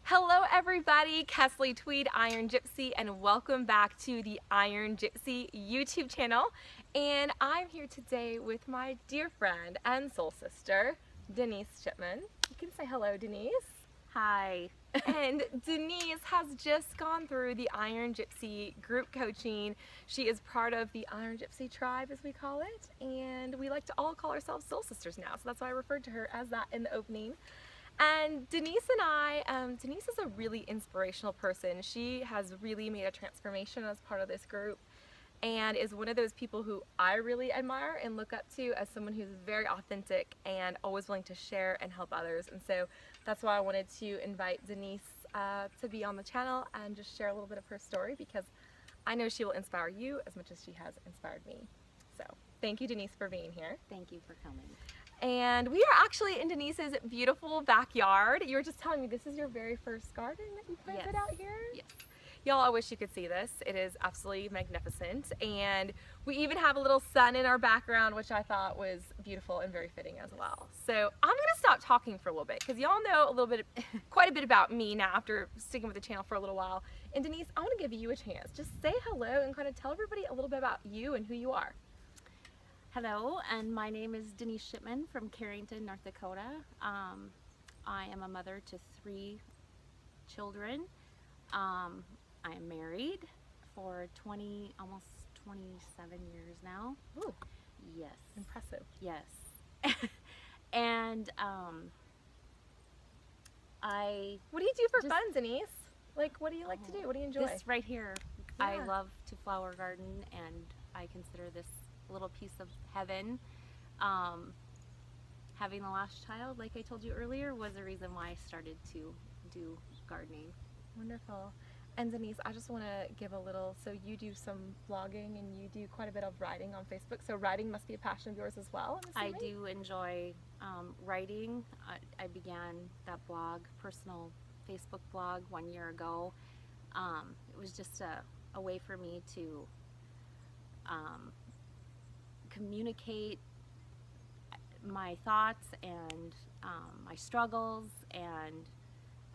Hello everybody, Kesley Tweed, Iron Gypsy, and welcome back to the Iron Gypsy YouTube channel. And I'm here today with my dear friend and soul sister, Denise Shipman. You can say hello, Denise. Hi. And Denise has just gone through the Iron Gypsy group coaching. She is part of the Iron Gypsy tribe, as we call it, and we like to all call ourselves soul sisters now, so that's why I referred to her as that in the opening. And Denise and Denise is a really inspirational person. She has really made a transformation as part of this group and is one of those people who I really admire and look up to as someone who's very authentic and always willing to share and help others. And so that's why I wanted to invite Denise to be on the channel and just share a little bit of her story, because I know she will inspire you as much as she has inspired me. So thank you, Denise, for being here. Thank you for coming. And we are actually in Denise's beautiful backyard. You were just telling me this is your very first garden that you planted Yes. out here? Yes. Y'all, I wish you could see this. It is absolutely magnificent. And we even have a little sun in our background, which I thought was beautiful and very fitting as well. So I'm gonna stop talking for a little bit, because y'all know a little bit, quite a bit about me now after sticking with the channel for a little while. And Denise, I wanna give you a chance. Just say hello and kind of tell everybody a little bit about you and who you are. Hello, and my name is Denise Shipman from Carrington, North Dakota. I am a mother to 3 children. I am married for almost 27 years now. Ooh, Yes. impressive. Yes. And What do you do for Just- fun, Denise? Like, what do you like to do? What do you enjoy? this right here, I Yeah. love to flower garden, and I consider this a little piece of heaven. Having the last child, like I told you earlier, was the reason why I started to do gardening. Wonderful. And Denise, I just want to give a little, so you do some vlogging and you do quite a bit of writing on Facebook, so writing must be a passion of yours as well, I'm I assuming? do enjoy writing. I began that blog, personal Facebook blog, 1 year ago. It was just a way for me to communicate my thoughts and my struggles, and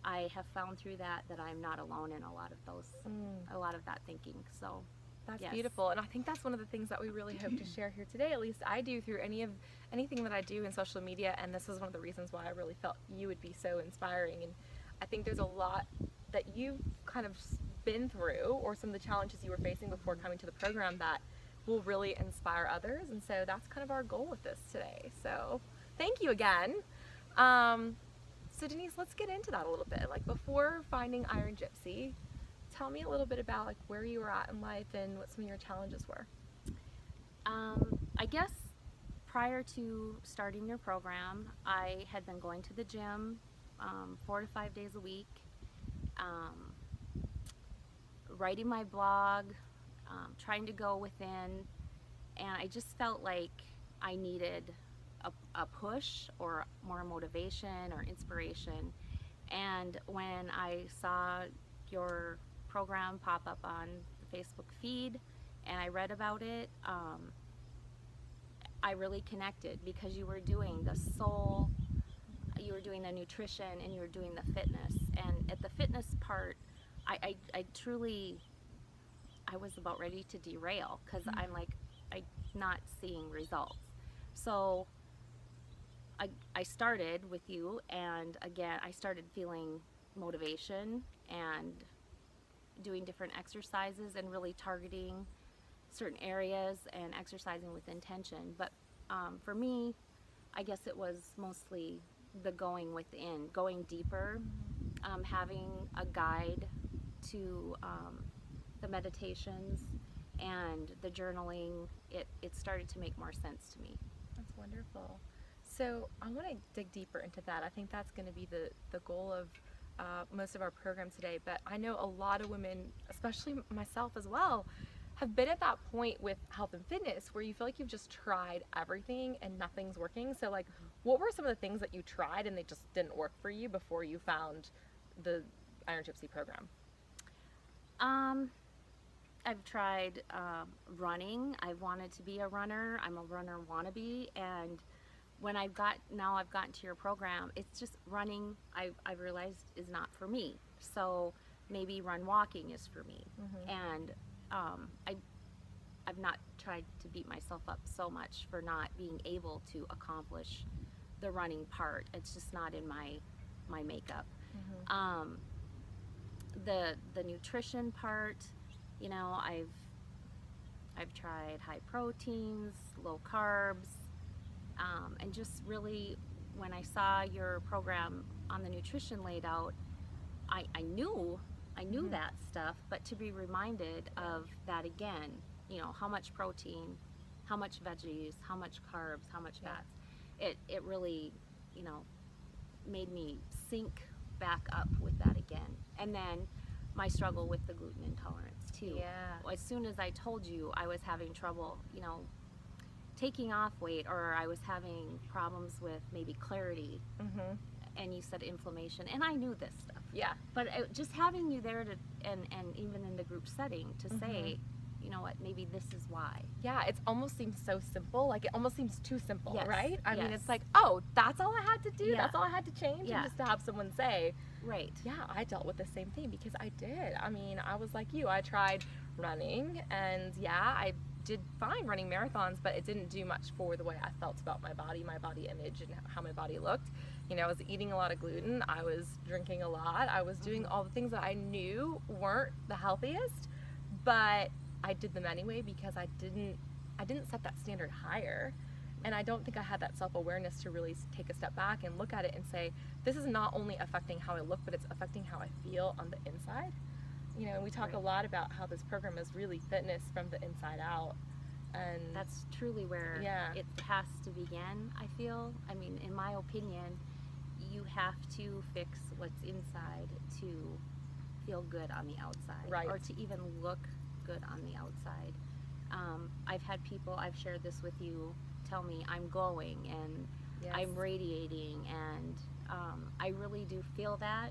I have found through that I'm not alone in a lot of that thinking. So That's yes. beautiful, and I think that's one of the things that we really hope to share here today. At least I do through anything that I do in social media, and this is one of the reasons why I really felt you would be so inspiring. And I think there's a lot that you've kind of been through, or some of the challenges you were facing before coming to the program, that will really inspire others. And so that's kind of our goal with this today. So thank you again. So Denise, let's get into that a little bit. Like, before finding Iron Gypsy, tell me a little bit about like where you were at in life and what some of your challenges were. I guess prior to starting your program, I had been going to the gym 4 to 5 days a week, writing my blog, trying to go within, and I just felt like I needed a push or more motivation or inspiration. And when I saw your program pop up on the Facebook feed and I read about it, I really connected, because you were doing the soul, you were doing the nutrition, and you were doing the fitness. And at the fitness part, I truly, I was about ready to derail, because I'm not seeing results. So I started with you, and again I started feeling motivation and doing different exercises and really targeting certain areas and exercising with intention. But for me, I guess it was mostly the going within, going deeper, having a guide to the meditations and the journaling. It started to make more sense to me. That's wonderful. So I want to dig deeper into that. I think that's going to be the goal of most of our program today. But I know a lot of women, especially myself as well, have been at that point with health and fitness where you feel like you've just tried everything and nothing's working. So like, what were some of the things that you tried and they just didn't work for you before you found the Iron Gypsy program? I've tried running. I wanted to be a runner. I'm a runner wannabe, and when I've gotten to your program, it's just running. I've realized is not for me. So maybe run walking is for me. And I've not tried to beat myself up so much for not being able to accomplish the running part. It's just not in my makeup. The nutrition part, you know, I've tried high proteins, low carbs, and just really when I saw your program on the nutrition laid out, I knew that stuff, but to be reminded of that again, you know, how much protein, how much veggies, how much carbs, how much fats, it really, you know, made me sync back up with that again. And then my struggle with the gluten intolerance too. As soon as I told you I was having trouble, you know, taking off weight, or I was having problems with maybe clarity, and you said inflammation, and I knew this stuff. But just having you there to, and even in the group setting to say, you know what, maybe this is why. It almost seems so simple. Like, it almost seems too simple, right? I mean, it's like, oh, that's all I had to do. That's all I had to change. And just to have someone say, I dealt with the same thing, because I did. I mean, I was like you. I tried running, and I did fine running marathons, but it didn't do much for the way I felt about my body image, and how my body looked. You know, I was eating a lot of gluten. I was drinking a lot. I was doing all the things that I knew weren't the healthiest, but I did them anyway because I didn't set that standard higher. And I don't think I had that self-awareness to really take a step back and look at it and say, this is not only affecting how I look, but it's affecting how I feel on the inside. You know, and we talk a lot about how this program is really fitness from the inside out. And that's truly where it has to begin, I feel. I mean, in my opinion, you have to fix what's inside to feel good on the outside, or to even look good on the outside. I've had people, I've shared this with you, tell me I'm glowing and I'm radiating, and I really do feel that.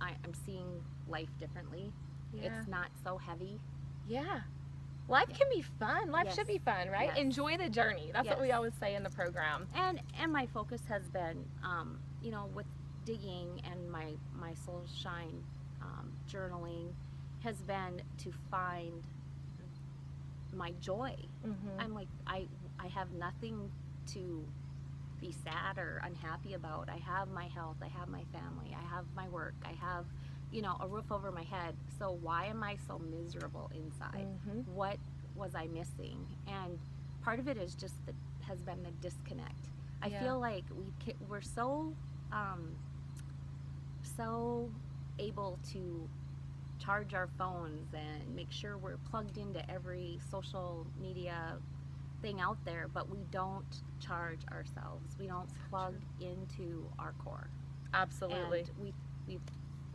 I'm seeing life differently. It's not so heavy. Life can be fun. Life should be fun, right? Enjoy the journey. That's what we always say in the program. And my focus has been, you know, with digging and my Soul Shine journaling has been to find my joy. I'm like, I have nothing to be sad or unhappy about. I have my health, I have my family, I have my work, I have, you know, a roof over my head. So why am I so miserable inside? What was I missing? And part of it is just has been the disconnect. I feel like we're so able to charge our phones and make sure we're plugged into every social media thing out there, but we don't charge ourselves. We don't plug into our core. Absolutely. And we've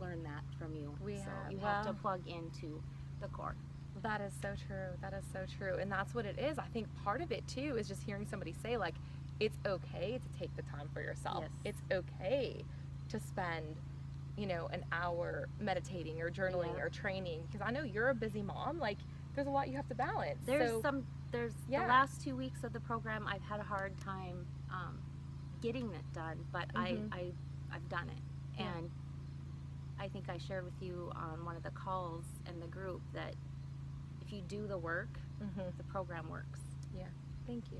learned that from you. You have have to plug into the core. That is so true. That is so true. And that's what it is. I think part of it too is just hearing somebody say, like, it's okay to take the time for yourself. It's okay to spend, you know, an hour meditating or journaling or training, because I know you're a busy mom. Like, there's a lot you have to balance. There's the last 2 weeks of the program I've had a hard time getting it done, but I've done it. And I think I shared with you on one of the calls in the group that if you do the work, the program works. Thank you.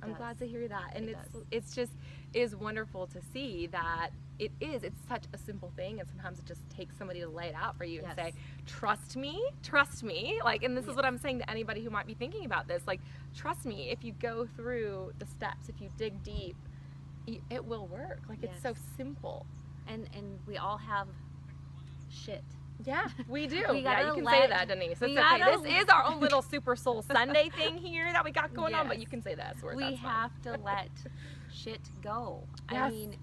I'm does. glad to hear that. And it's just is wonderful to see that it's such a simple thing, and sometimes it just takes somebody to lay it out for you and say, trust me. Like, and this is what I'm saying to anybody who might be thinking about this. Like, trust me, if you go through the steps, if you dig deep, it will work. Like, it's so simple. And we all have shit. Yeah, we do. You can say that, Denise. It's okay. This is our own little Super Soul Sunday thing here that we got going on, but you can say that S word. We have to let shit go. I mean,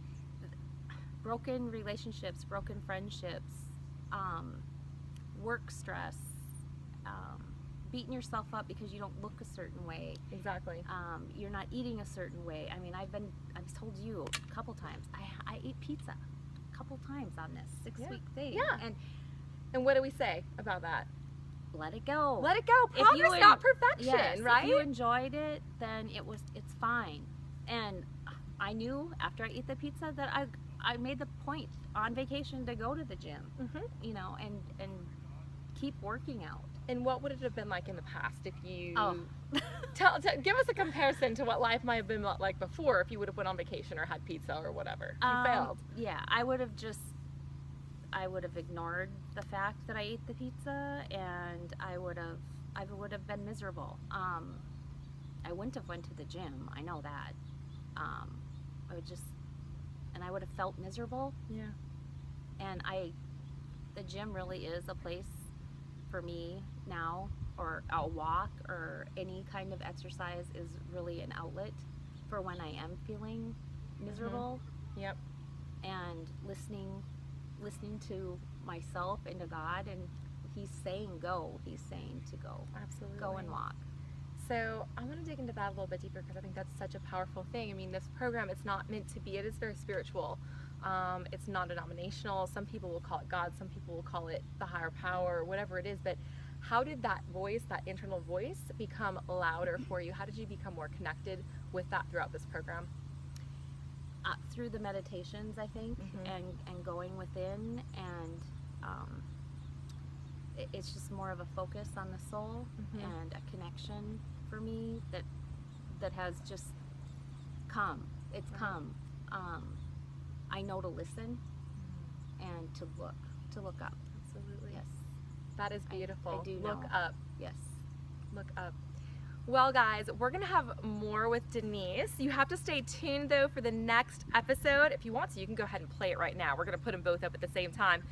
broken relationships, broken friendships, work stress, beating yourself up because you don't look a certain way. Exactly. You're not eating a certain way. I mean, I've told you a couple times, I ate pizza a couple times on this 6-week thing. And what do we say about that? Let it go. Let it go. Progress, not perfection, right? If you enjoyed it, then it's fine. And I knew after I ate the pizza that I made the point on vacation to go to the gym, you know, and keep working out. And what would it have been like in the past if you Oh. give us a comparison to what life might have been like before if you would have went on vacation or had pizza or whatever? You failed. Yeah, I would have ignored the fact that I ate the pizza, and I would have been miserable. I wouldn't have went to the gym. I know that. I would have felt miserable. Yeah. And the gym really is a place for me now, or a walk or any kind of exercise is really an outlet for when I am feeling miserable. Yep. And listening to myself and to God, and He's saying go. He's saying to go. Absolutely. Go and walk. So I want to dig into that a little bit deeper because I think that's such a powerful thing. I mean, this program, it's not meant to be, it is very spiritual. It's non-denominational. Some people will call it God. Some people will call it the higher power, whatever it is. But how did that voice, that internal voice, become louder for you? How did you become more connected with that throughout this program? Through the meditations, I think, and going within, and it's just more of a focus on the soul and a connection for me that has just come. It's come. I know to listen and to look up. Absolutely. Yes. That is beautiful. I do Look know. up. Yes. Look up. Well, guys, we're going to have more with Denise. You have to stay tuned, though, for the next episode. If you want to, you can go ahead and play it right now. We're going to put them both up at the same time.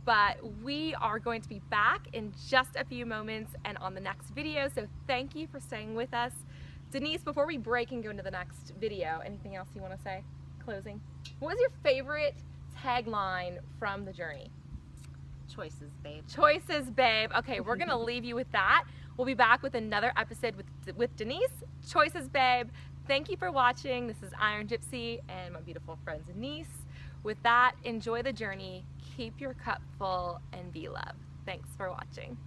But we are going to be back in just a few moments and on the next video. So thank you for staying with us. Denise, before we break and go into the next video, anything else you want to say? Closing. What was your favorite tagline from the journey? Choices, babe. Choices, babe. Okay, we're going to leave you with that. We'll be back with another episode with Denise. Choices, babe. Thank you for watching. This is Iron Gypsy and my beautiful friend Denise. With that, enjoy the journey, keep your cup full, and be loved. Thanks for watching.